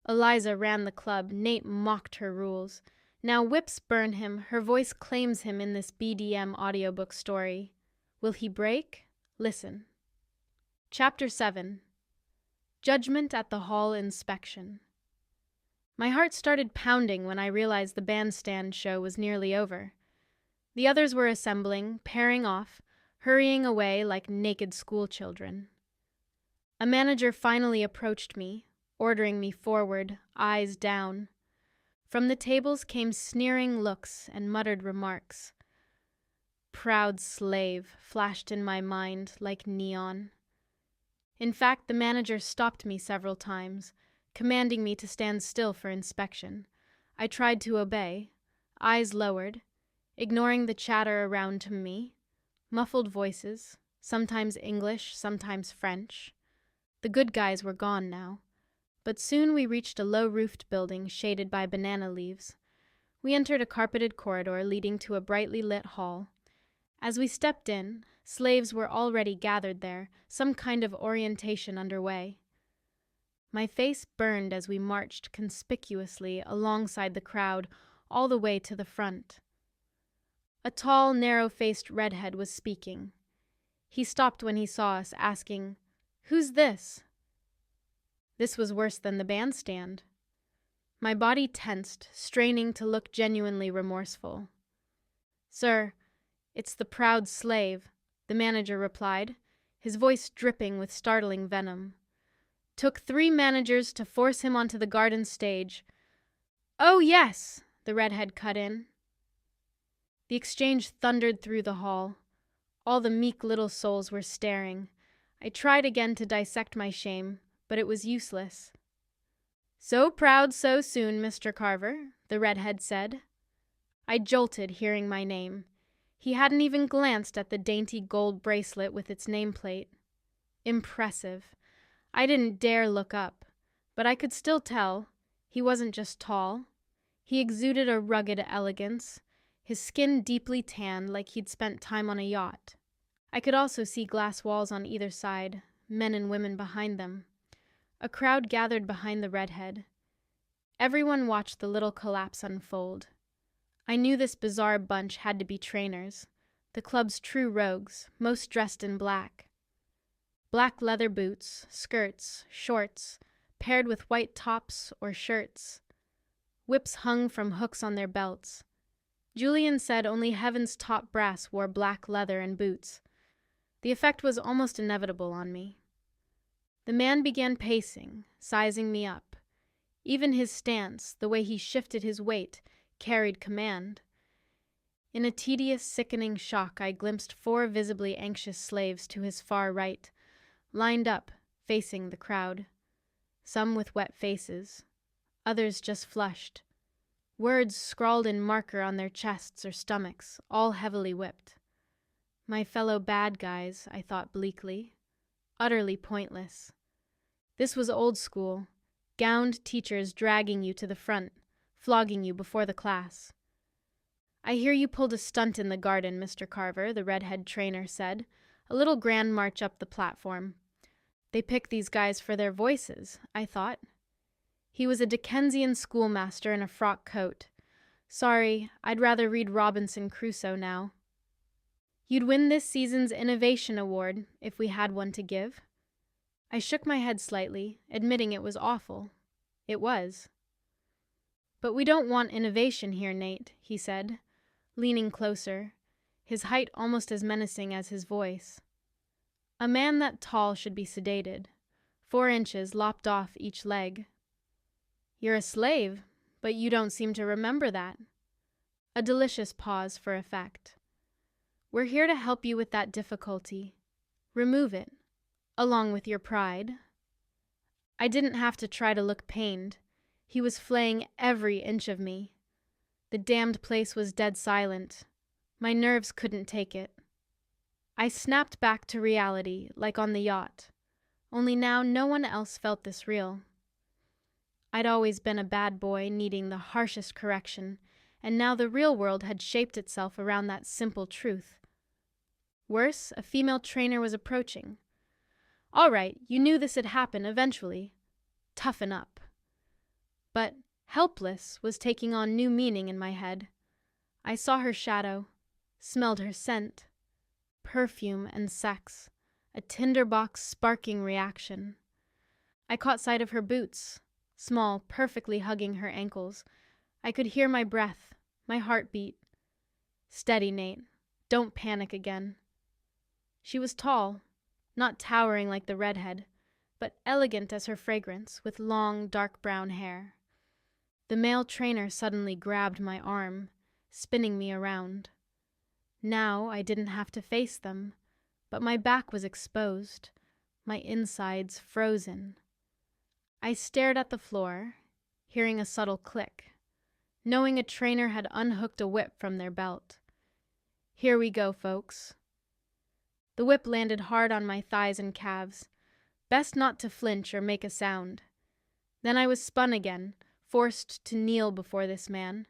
Eliza ran the club, Nate mocked her rules. Now whips burn him, her voice claims him in this BDM audiobook story. Will he break? Listen. Chapter 7. Judgment at the Hall Inspection. My heart started pounding when I realized the bandstand show was nearly over. The others were assembling, pairing off, hurrying away like naked schoolchildren. A manager finally approached me, ordering me forward, eyes down. From the tables came sneering looks and muttered remarks. Proud slave flashed in my mind like neon. In fact, the manager stopped me several times, commanding me to stand still for inspection. I tried to obey, eyes lowered, ignoring the chatter around me, muffled voices, sometimes English, sometimes French. The good guys were gone now, but soon we reached a low-roofed building shaded by banana leaves. We entered a carpeted corridor leading to a brightly lit hall. As we stepped in, slaves were already gathered there, some kind of orientation underway. My face burned as we marched conspicuously alongside the crowd all the way to the front. A tall, narrow-faced redhead was speaking. He stopped when he saw us, asking, "Who's this?" This was worse than the bandstand. My body tensed, straining to look genuinely remorseful. "Sir, it's the proud slave," the manager replied, his voice dripping with startling venom. "Took 3 managers to force him onto the garden stage." "Oh, yes," the redhead cut in. The exchange thundered through the hall. All the meek little souls were staring. I tried again to dissect my shame, but it was useless. "So proud so soon, Mr. Carver," the redhead said. I jolted hearing my name. He hadn't even glanced at the dainty gold bracelet with its nameplate. Impressive. I didn't dare look up, but I could still tell he wasn't just tall. He exuded a rugged elegance, his skin deeply tanned like he'd spent time on a yacht. I could also see glass walls on either side, men and women behind them. A crowd gathered behind the redhead. Everyone watched the little collapse unfold. I knew this bizarre bunch had to be trainers, the club's true rogues, most dressed in black. Black leather boots, skirts, shorts, paired with white tops or shirts. Whips hung from hooks on their belts. Julian said only Heaven's top brass wore black leather and boots. The effect was almost inevitable on me. The man began pacing, sizing me up. Even his stance, the way he shifted his weight, carried command. In a tedious, sickening shock, I glimpsed 4 visibly anxious slaves to his far right, lined up, facing the crowd. Some with wet faces, others just flushed. Words scrawled in marker on their chests or stomachs, all heavily whipped. My fellow bad guys, I thought bleakly. Utterly pointless. This was old school, gowned teachers dragging you to the front, flogging you before the class. "I hear you pulled a stunt in the garden, Mr. Carver," the redhead trainer said, a little grand march up the platform. They pick these guys for their voices, I thought. He was a Dickensian schoolmaster in a frock coat. Sorry, I'd rather read Robinson Crusoe now. "You'd win this season's Innovation Award, if we had one to give." I shook my head slightly, admitting it was awful. It was. "But we don't want innovation here, Nate," he said, leaning closer, his height almost as menacing as his voice. "A man that tall should be sedated, 4 inches lopped off each leg." "You're a slave, but you don't seem to remember that." A delicious pause for effect. "We're here to help you with that difficulty. Remove it, along with your pride." I didn't have to try to look pained. He was flaying every inch of me. The damned place was dead silent. My nerves couldn't take it. I snapped back to reality, like on the yacht. Only now no one else felt this real. I'd always been a bad boy needing the harshest correction, and now the real world had shaped itself around that simple truth. Worse, a female trainer was approaching. "All right, you knew this would happen eventually. Toughen up." but helpless was taking on new meaning in my head. I saw her shadow, smelled her scent, perfume and sex, a tinderbox sparking reaction. I caught sight of her boots, small, perfectly hugging her ankles. I could hear my breath, my heartbeat. Steady, Nate. Don't panic again. She was tall, not towering like the redhead, but elegant as her fragrance, with long, dark brown hair. The male trainer suddenly grabbed my arm, spinning me around. Now I didn't have to face them, but my back was exposed, my insides frozen. I stared at the floor, hearing a subtle click, knowing a trainer had unhooked a whip from their belt. Here we go, folks. The whip landed hard on my thighs and calves. Best not to flinch or make a sound. Then I was spun again, forced to kneel before this man.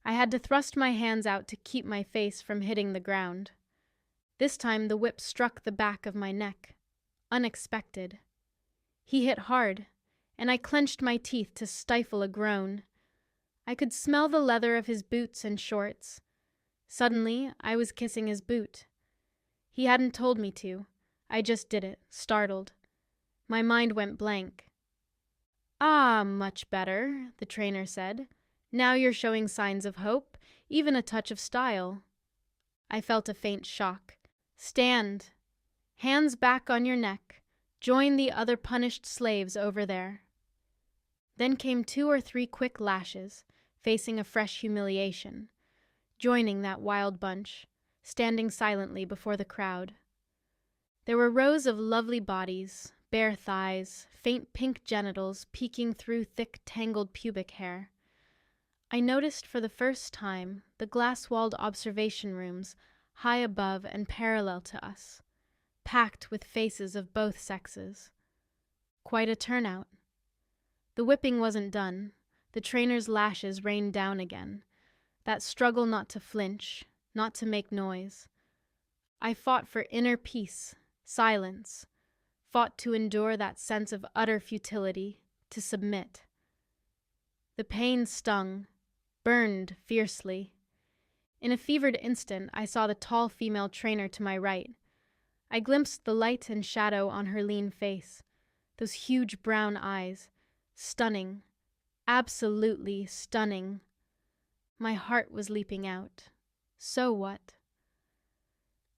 I had to thrust my hands out to keep my face from hitting the ground. This time the whip struck the back of my neck. Unexpected. He hit hard, and I clenched my teeth to stifle a groan. I could smell the leather of his boots and shorts. Suddenly, I was kissing his boot. He hadn't told me to. I just did it, startled. My mind went blank. "Ah, much better," the trainer said. "Now you're showing signs of hope, even a touch of style." I felt a faint shock. "Stand. Hands back on your neck. Join the other punished slaves over there." Then came 2 or 3 quick lashes, facing a fresh humiliation, joining that wild bunch, standing silently before the crowd. There were rows of lovely bodies, bare thighs, faint pink genitals peeking through thick, tangled pubic hair. I noticed for the first time the glass-walled observation rooms high above and parallel to us, packed with faces of both sexes. Quite a turnout. The whipping wasn't done. The trainer's lashes rained down again. That struggle not to flinch, not to make noise. I fought for inner peace, silence, fought to endure that sense of utter futility, to submit. The pain stung, burned fiercely. In a fevered instant, I saw the tall female trainer to my right. I glimpsed the light and shadow on her lean face, those huge brown eyes, stunning, absolutely stunning. My heart was leaping out. So what?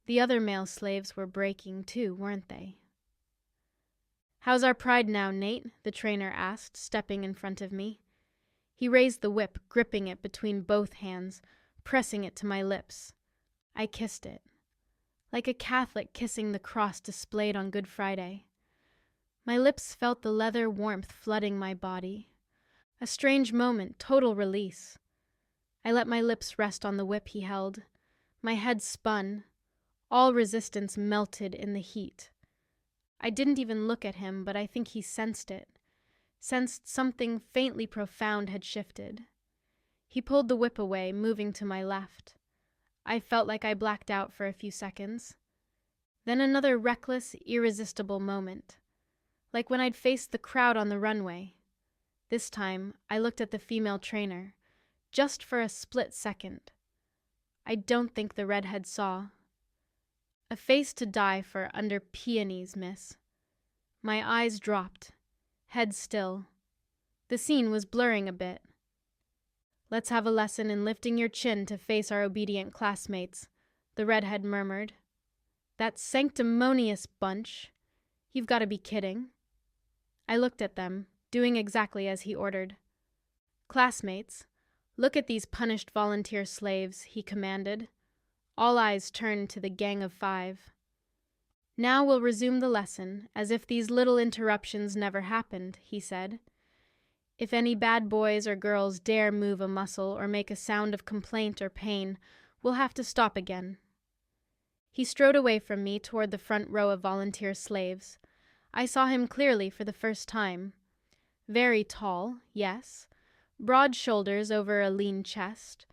The other male slaves were breaking too, weren't they? "How's our pride now, Nate?" the trainer asked, stepping in front of me. He raised the whip, gripping it between both hands, pressing it to my lips. I kissed it, like a Catholic kissing the cross displayed on Good Friday. My lips felt the leather warmth flooding my body. A strange moment, total release. I let my lips rest on the whip he held. My head spun. All resistance melted in the heat. I didn't even look at him, but I think he sensed it. Sensed something faintly profound had shifted. He pulled the whip away, moving to my left. I felt like I blacked out for a few seconds. Then another reckless, irresistible moment. Like when I'd faced the crowd on the runway. This time, I looked at the female trainer, just for a split second. I don't think the redhead saw. A face to die for under peonies, miss. My eyes dropped, head still. The scene was blurring a bit. "Let's have a lesson in lifting your chin to face our obedient classmates," the redhead murmured. "That sanctimonious bunch. You've got to be kidding." I looked at them, doing exactly as he ordered. "Classmates, look at these punished volunteer slaves," he commanded. All eyes turned to the gang of 5. "Now we'll resume the lesson, as if these little interruptions never happened," he said. "If any bad boys or girls dare move a muscle or make a sound of complaint or pain, we'll have to stop again." He strode away from me toward the front row of volunteer slaves. I saw him clearly for the first time. Very tall, yes. Broad shoulders over a lean chest.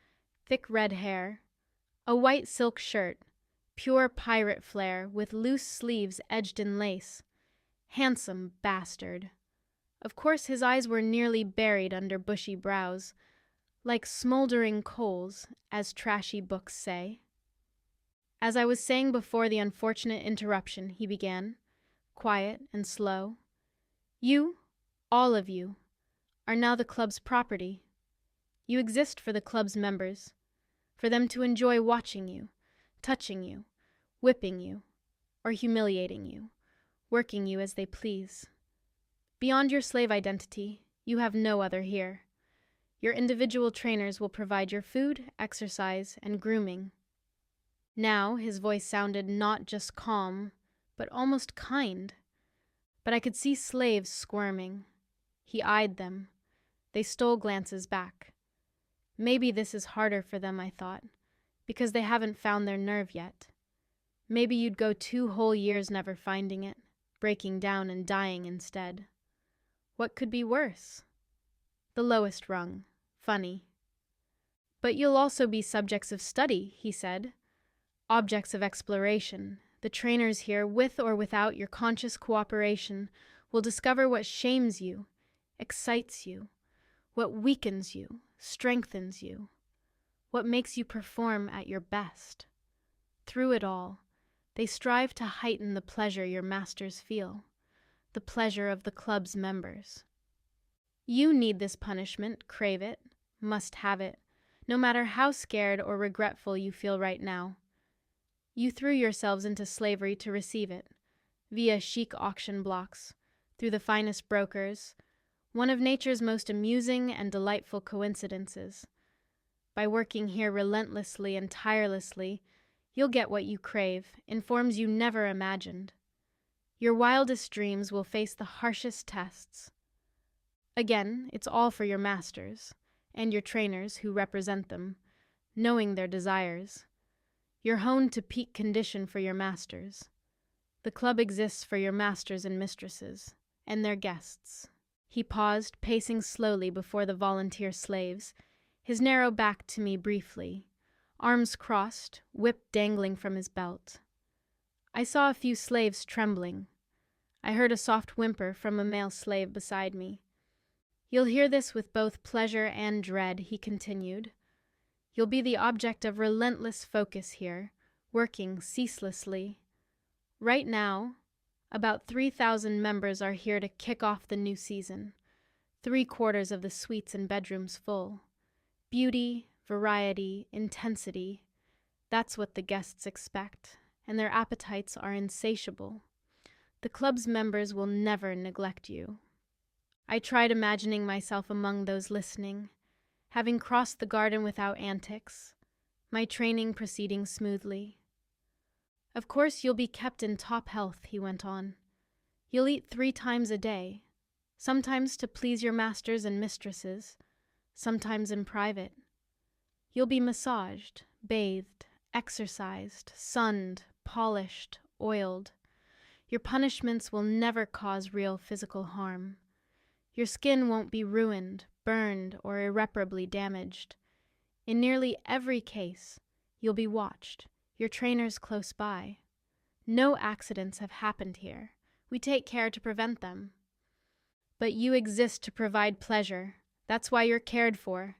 Thick red hair. A white silk shirt. Pure pirate flair with loose sleeves edged in lace. Handsome bastard. Of course, his eyes were nearly buried under bushy brows, like smoldering coals, as trashy books say. As I was saying before the unfortunate interruption, he began, quiet and slow. You, all of you, are now the club's property. You exist for the club's members, for them to enjoy watching you, touching you, whipping you, or humiliating you, working you as they please. Beyond your slave identity, you have no other here. Your individual trainers will provide your food, exercise, and grooming. Now his voice sounded not just calm, but almost kind. But I could see slaves squirming. He eyed them. They stole glances back. Maybe this is harder for them, I thought, because they haven't found their nerve yet. Maybe you'd go 2 whole years never finding it, breaking down and dying instead. What could be worse? The lowest rung. Funny. But you'll also be subjects of study, he said. Objects of exploration. The trainers here, with or without your conscious cooperation, will discover what shames you, excites you, what weakens you, strengthens you, what makes you perform at your best. Through it all, they strive to heighten the pleasure your masters feel, the pleasure of the club's members. You need this punishment, crave it, must have it, no matter how scared or regretful you feel right now. You threw yourselves into slavery to receive it, via chic auction blocks, through the finest brokers, one of nature's most amusing and delightful coincidences. By working here relentlessly and tirelessly, you'll get what you crave, in forms you never imagined. Your wildest dreams will face the harshest tests. Again, it's all for your masters, and your trainers who represent them, knowing their desires. You're honed to peak condition for your masters. The club exists for your masters and mistresses, and their guests. He paused, pacing slowly before the volunteer slaves, his narrow back to me briefly, arms crossed, whip dangling from his belt. I saw a few slaves trembling. I heard a soft whimper from a male slave beside me. You'll hear this with both pleasure and dread, he continued. You'll be the object of relentless focus here, working ceaselessly. Right now, about 3,000 members are here to kick off the new season. 3/4 of the suites and bedrooms full. Beauty, variety, intensity. That's what the guests expect, and their appetites are insatiable. The club's members will never neglect you. I tried imagining myself among those listening, having crossed the garden without antics, my training proceeding smoothly. Of course you'll be kept in top health, he went on. You'll eat 3 times a day, sometimes to please your masters and mistresses, sometimes in private. You'll be massaged, bathed, exercised, sunned, polished, oiled. Your punishments will never cause real physical harm. Your skin won't be ruined, burned, or irreparably damaged. In nearly every case, you'll be watched, your trainers close by. No accidents have happened here. We take care to prevent them. But you exist to provide pleasure. That's why you're cared for,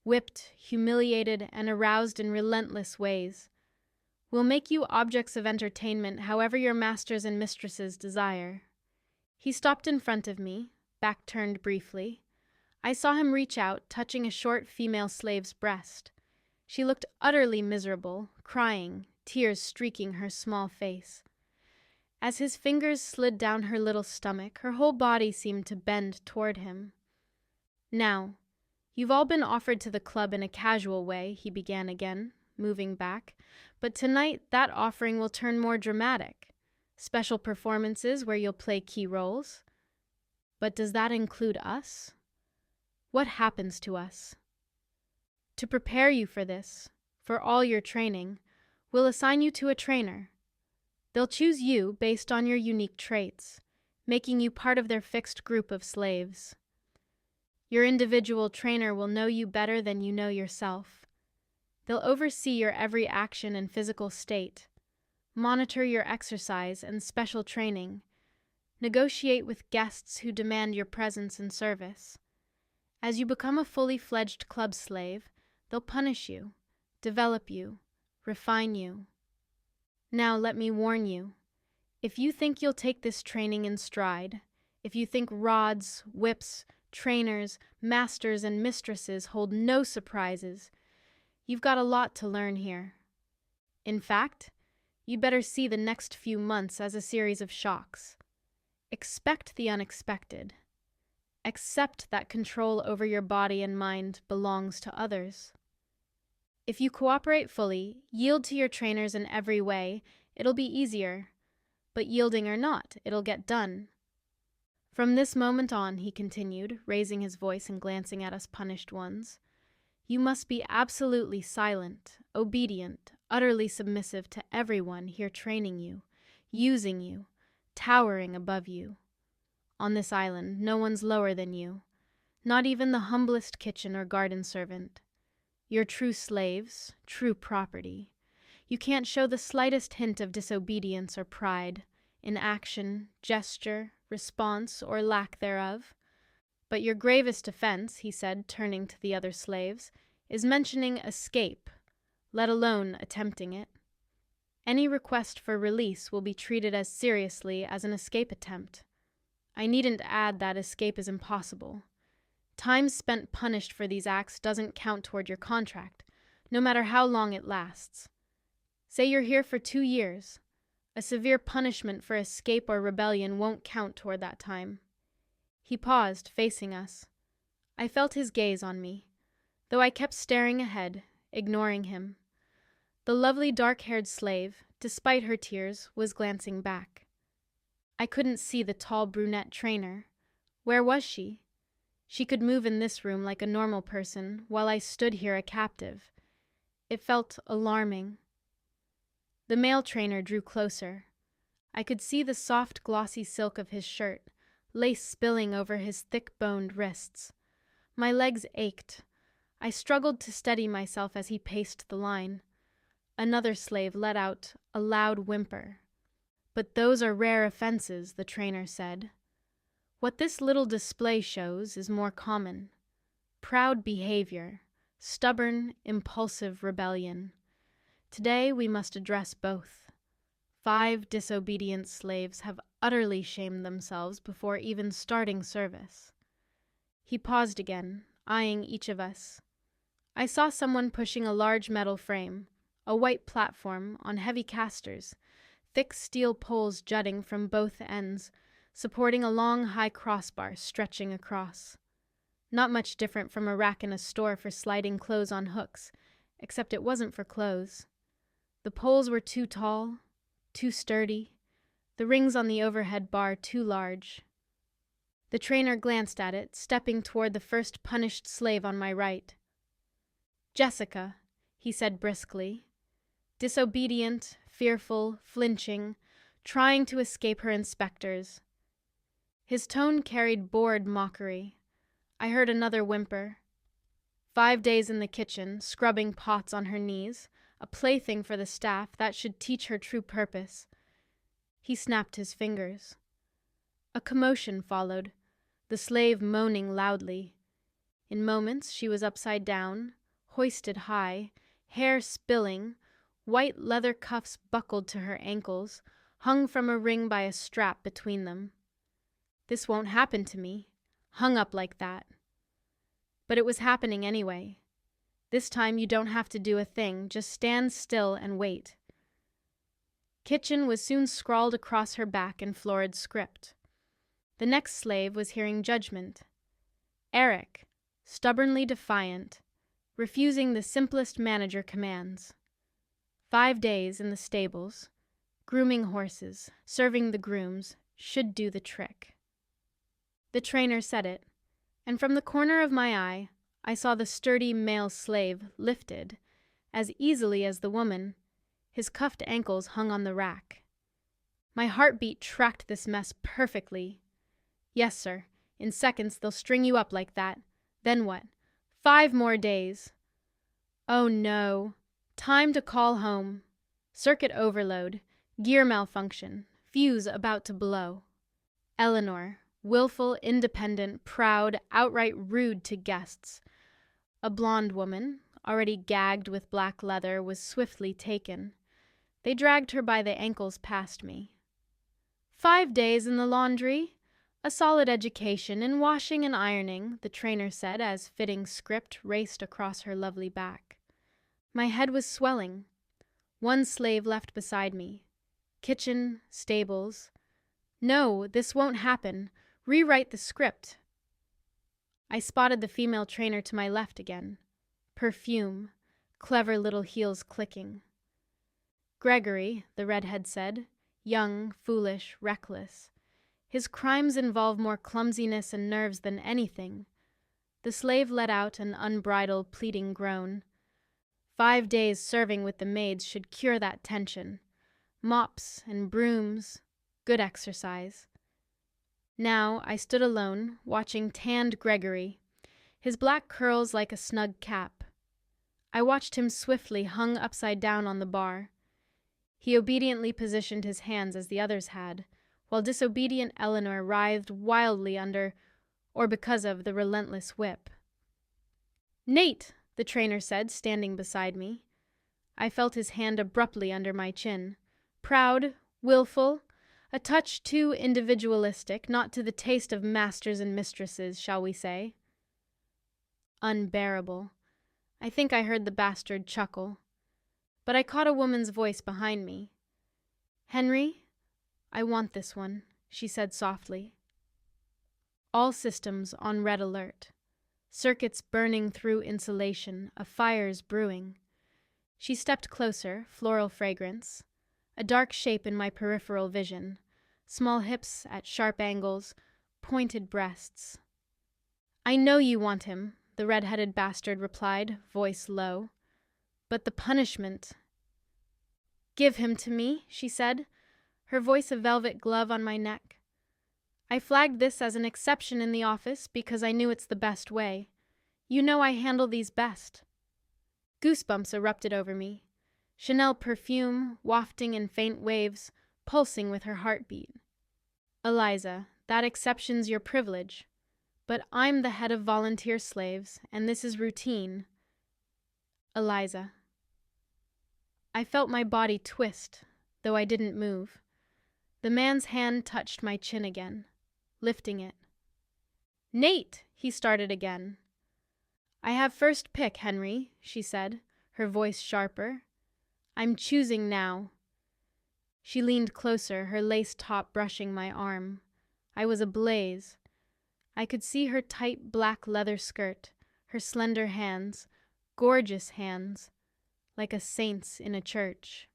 whipped, humiliated, and aroused in relentless ways. We'll make you objects of entertainment however your masters and mistresses desire. He stopped in front of me, back turned briefly. I saw him reach out, touching a short female slave's breast. She looked utterly miserable, crying, tears streaking her small face. As his fingers slid down her little stomach, her whole body seemed to bend toward him. Now, you've all been offered to the club in a casual way, he began again, moving back, but tonight that offering will turn more dramatic. Special performances where you'll play key roles. But does that include us? What happens to us? To prepare you for this, for all your training, we'll assign you to a trainer. They'll choose you based on your unique traits, making you part of their fixed group of slaves. Your individual trainer will know you better than you know yourself. They'll oversee your every action and physical state, monitor your exercise and special training. Negotiate with guests who demand your presence and service. As you become a fully fledged club slave, they'll punish you, develop you, refine you. Now let me warn you, if you think you'll take this training in stride, if you think rods, whips, trainers, masters, and mistresses hold no surprises, you've got a lot to learn here. In fact, you'd better see the next few months as a series of shocks. Expect the unexpected. Accept that control over your body and mind belongs to others. If you cooperate fully, yield to your trainers in every way, it'll be easier. But yielding or not, it'll get done. From this moment on, he continued, raising his voice and glancing at us punished ones, you must be absolutely silent, obedient, utterly submissive to everyone here training you, using you, towering above you. On this island, no one's lower than you, not even the humblest kitchen or garden servant. You're true slaves, true property. You can't show the slightest hint of disobedience or pride, in action, gesture, response, or lack thereof. But your gravest offense, he said, turning to the other slaves, is mentioning escape, let alone attempting it. Any request for release will be treated as seriously as an escape attempt. I needn't add that escape is impossible. Time spent punished for these acts doesn't count toward your contract, no matter how long it lasts. Say you're here for 2 years. A severe punishment for escape or rebellion won't count toward that time. He paused, facing us. I felt his gaze on me, though I kept staring ahead, ignoring him. The lovely dark-haired slave, despite her tears, was glancing back. I couldn't see the tall brunette trainer. Where was she? She could move in this room like a normal person, while I stood here a captive. It felt alarming. The male trainer drew closer. I could see the soft, glossy silk of his shirt, lace spilling over his thick-boned wrists. My legs ached. I struggled to steady myself as he paced the line. Another slave let out a loud whimper. But those are rare offenses, the trainer said. What this little display shows is more common. Proud behavior, stubborn, impulsive rebellion. Today we must address both. 5 disobedient slaves have utterly shamed themselves before even starting service. He paused again, eyeing each of us. I saw someone pushing a large metal frame, a white platform on heavy casters, thick steel poles jutting from both ends, supporting a long, high crossbar stretching across. Not much different from a rack in a store for sliding clothes on hooks, except it wasn't for clothes. The poles were too tall, too sturdy, the rings on the overhead bar too large. The trainer glanced at it, stepping toward the first punished slave on my right. Jessica, he said briskly. Disobedient, fearful, flinching, trying to escape her inspectors. His tone carried bored mockery. I heard another whimper. 5 days in the kitchen, scrubbing pots on her knees, a plaything for the staff that should teach her true purpose. He snapped his fingers. A commotion followed, the slave moaning loudly. In moments she was upside down, hoisted high, hair spilling, white leather cuffs buckled to her ankles, hung from a ring by a strap between them. This won't happen to me, hung up like that. But it was happening anyway. This time you don't have to do a thing, just stand still and wait. Kitchen was soon scrawled across her back in florid script. The next slave was hearing judgment. Eric, stubbornly defiant, refusing the simplest manager commands. 5 days in the stables, grooming horses, serving the grooms, should do the trick. The trainer said it, and from the corner of my eye, I saw the sturdy male slave lifted, as easily as the woman. His cuffed ankles hung on the rack. My heartbeat tracked this mess perfectly. Yes, sir, in seconds they'll string you up like that. Then what? 5 more days. Oh no. Time to call home. Circuit overload. Gear malfunction. Fuse about to blow. Eleanor, willful, independent, proud, outright rude to guests. A blonde woman, already gagged with black leather, was swiftly taken. They dragged her by the ankles past me. 5 days in the laundry. A solid education in washing and ironing, the trainer said as fitting script raced across her lovely back. My head was swelling. One slave left beside me. Kitchen, stables. No, this won't happen. Rewrite the script. I spotted the female trainer to my left again. Perfume, clever little heels clicking. Gregory, the redhead said, young, foolish, reckless. His crimes involve more clumsiness and nerves than anything. The slave let out an unbridled, pleading groan. 5 days serving with the maids should cure that tension. Mops and brooms, good exercise. Now I stood alone, watching tanned Gregory, his black curls like a snug cap. I watched him swiftly hung upside down on the bar. He obediently positioned his hands as the others had, while disobedient Eleanor writhed wildly under, or because of, the relentless whip. "Nate," the trainer said, standing beside me. I felt his hand abruptly under my chin. Proud, willful, a touch too individualistic, not to the taste of masters and mistresses, shall we say. Unbearable. I think I heard the bastard chuckle. But I caught a woman's voice behind me. "Henry, I want this one," she said softly. All systems on red alert. Circuits burning through insulation, a fire's brewing. She stepped closer, floral fragrance. A dark shape in my peripheral vision. Small hips at sharp angles, pointed breasts. "I know you want him," the red-headed bastard replied, voice low. "But the punishment—" "Give him to me," she said, her voice a velvet glove on my neck. "I flagged this as an exception in the office because I knew it's the best way. You know I handle these best." Goosebumps erupted over me. Chanel perfume, wafting in faint waves, pulsing with her heartbeat. "Eliza, that exception's your privilege. But I'm the head of volunteer slaves, and this is routine." "Eliza." I felt my body twist, though I didn't move. The man's hand touched my chin again, lifting it. "Nate," he started again. "I have first pick, Henry," she said, her voice sharper. "I'm choosing now." She leaned closer, her lace top brushing my arm. I was ablaze. I could see her tight black leather skirt, her slender hands, gorgeous hands, like a saint's in a church.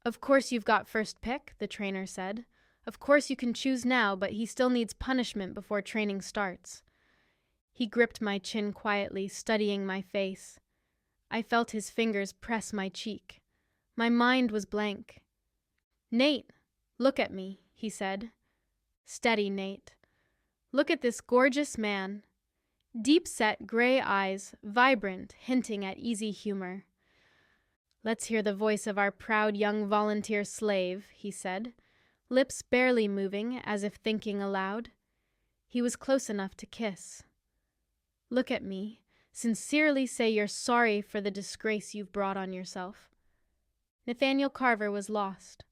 "Of course you've got first pick," the trainer said. "Of course you can choose now, but he still needs punishment before training starts." He gripped my chin quietly, studying my face. I felt his fingers press my cheek. My mind was blank. "Nate, look at me," he said. "Steady, Nate. Look at this gorgeous man. Deep-set gray eyes, vibrant, hinting at easy humor." "Let's hear the voice of our proud young volunteer slave," he said, lips barely moving as if thinking aloud. He was close enough to kiss. "Look at me. Sincerely say you're sorry for the disgrace you've brought on yourself." Nathaniel Carver was lost.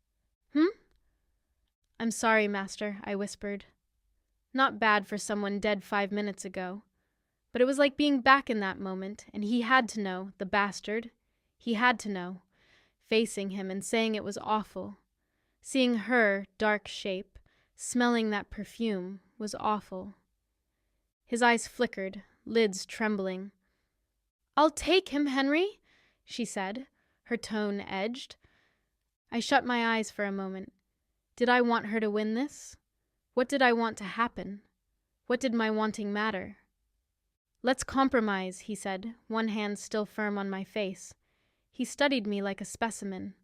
"I'm sorry, master," I whispered. Not bad for someone dead 5 minutes ago. But it was like being back in that moment, and he had to know, the bastard. He had to know. Facing him and saying it was awful. Seeing her dark shape, smelling that perfume, was awful. His eyes flickered, lids trembling. "I'll take him, Henry," she said, her tone edged. I shut my eyes for a moment. Did I want her to win this? What did I want to happen? What did my wanting matter? "Let's compromise," he said, one hand still firm on my face. He studied me like a specimen.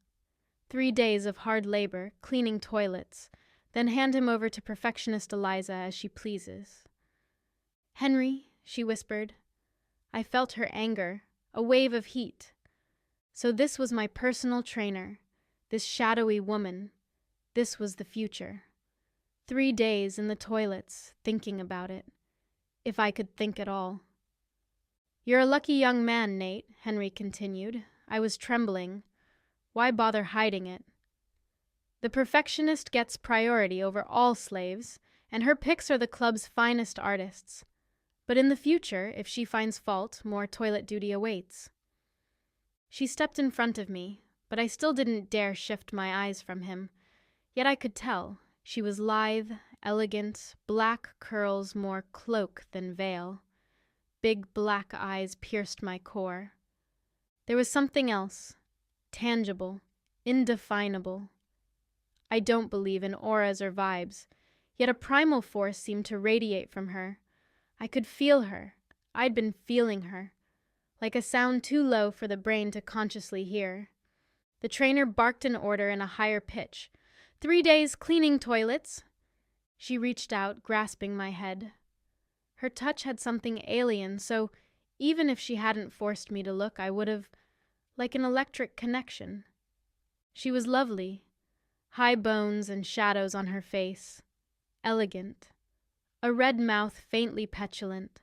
3 days of hard labor, cleaning toilets, then hand him over to perfectionist Eliza as she pleases. "Henry," she whispered. I felt her anger, a wave of heat. So this was my personal trainer, this shadowy woman. This was the future. 3 days in the toilets, thinking about it, if I could think at all. "You're a lucky young man, Nate," Henry continued. I was trembling. Why bother hiding it? "The perfectionist gets priority over all slaves, and her picks are the club's finest artists. But in the future, if she finds fault, more toilet duty awaits." She stepped in front of me, but I still didn't dare shift my eyes from him. Yet I could tell. She was lithe, elegant, black curls more cloak than veil. Big black eyes pierced my core. There was something else, tangible, indefinable. I don't believe in auras or vibes, yet a primal force seemed to radiate from her. I could feel her. I'd been feeling her, like a sound too low for the brain to consciously hear. The trainer barked an order in a higher pitch. 3 days cleaning toilets. She reached out, grasping my head. Her touch had something alien, so even if she hadn't forced me to look, I would have, like an electric connection. She was lovely, high bones and shadows on her face, elegant, a red mouth faintly petulant,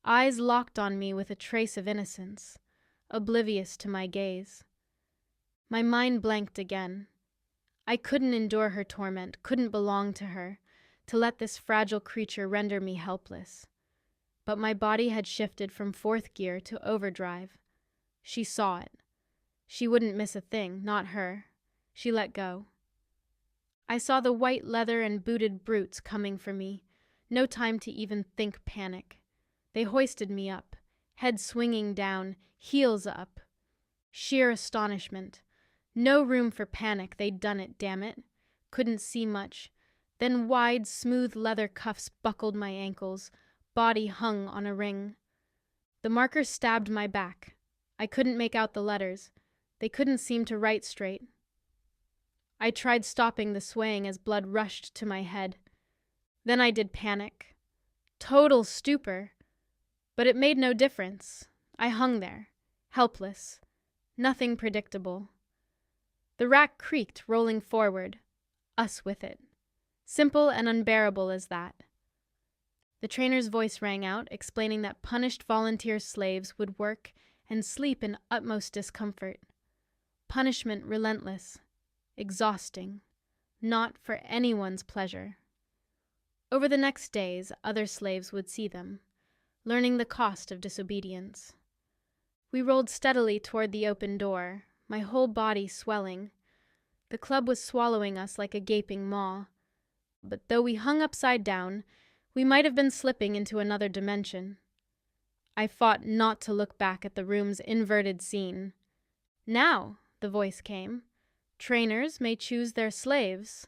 eyes locked on me with a trace of innocence, oblivious to my gaze. My mind blanked again. I couldn't endure her torment, couldn't belong to her, to let this fragile creature render me helpless. But my body had shifted from fourth gear to overdrive. She saw it. She wouldn't miss a thing, not her. She let go. I saw the white leather and booted brutes coming for me. No time to even think panic. They hoisted me up, head swinging down, heels up. Sheer astonishment. No room for panic, they'd done it, damn it. Couldn't see much. Then wide, smooth leather cuffs buckled my ankles, body hung on a ring. The marker stabbed my back. I couldn't make out the letters. They couldn't seem to write straight. I tried stopping the swaying as blood rushed to my head. Then I did panic. Total stupor. But it made no difference. I hung there, helpless. Nothing predictable. The rack creaked, rolling forward. Us with it. Simple and unbearable as that. The trainer's voice rang out, explaining that punished volunteer slaves would work and sleep in utmost discomfort. Punishment relentless, exhausting, not for anyone's pleasure. Over the next days, other slaves would see them, learning the cost of disobedience. We rolled steadily toward the open door, my whole body swelling. The club was swallowing us like a gaping maw. But though we hung upside down, we might have been slipping into another dimension. I fought not to look back at the room's inverted scene. "Now," the voice came, "trainers may choose their slaves."